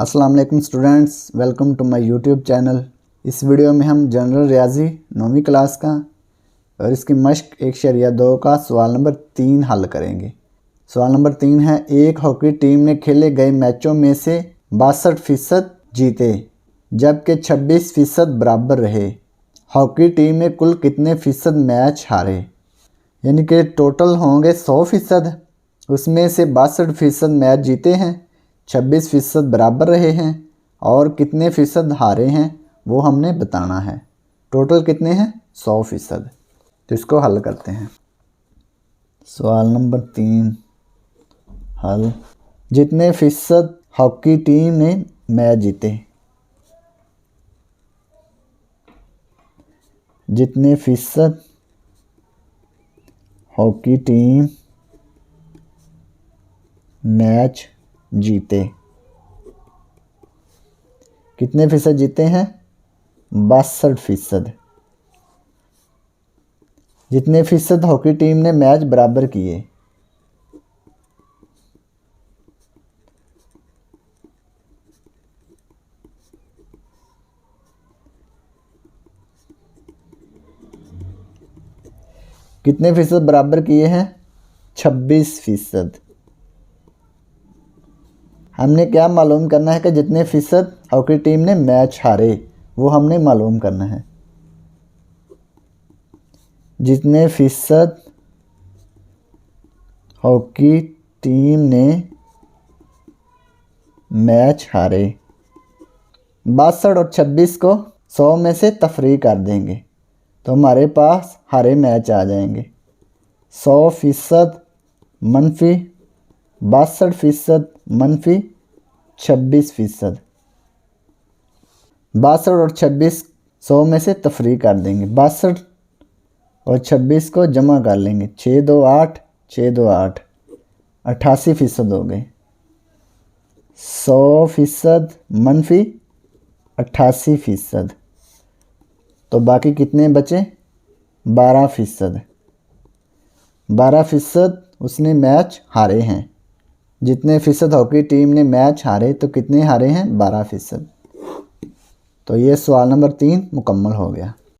अस्सलाम वालेकुम students, welcome to my YouTube channel. इस वीडियो में हम जनरल रियाजी 9वीं क्लास का और इसकी मश्क 1/2 का सवाल नंबर 3 हल करेंगे। सवाल नंबर 3 है, एक हॉकी टीम ने खेले गए मैचों में से 62% जीते जबकि 26% बराबर रहे। हॉकी टीम ने कुल कितने फ़ीसद मैच हारे? यानी कि टोटल होंगे 100%, उसमें से 62% मैच जीते हैं, 26% बराबर रहे हैं और कितने फ़ीसद हारे हैं वो हमने बताना है। टोटल कितने हैं? 100%। तो इसको हल करते हैं। सवाल नंबर 3 हल। जितने फ़ीसद हॉकी टीम ने मैच जीते, जितने फ़ीसद हॉकी टीम मैच जीते, कितने फ़ीसद जीते हैं? 62%। जितने फ़ीसद हॉकी टीम ने मैच बराबर किए, कितने फ़ीसद बराबर किए हैं? 26%। हमने क्या मालूम करना है कि जितने फ़ीसद हॉकी टीम ने मैच हारे वो हमने मालूम करना है। जितने फ़ीसद हॉकी टीम ने मैच हारे, 62 और 26 को 100 में से तफरीक कर देंगे तो हमारे पास हारे मैच आ जाएंगे। 100% मनफी 62% मनफी 26%। 62 और 26 100 में से तफरीक कर देंगे। 62 और 26 को जमा कर लेंगे, 6 2 8, 6 2 8, 88% हो गए। 100% मनफी 88%, तो बाकी कितने बचे? 12%। 12% उसने मैच हारे हैं। जितने फ़ीसद हॉकी टीम ने मैच हारे तो कितने हारे हैं? 12%। तो ये सवाल नंबर 3 मुकम्मल हो गया।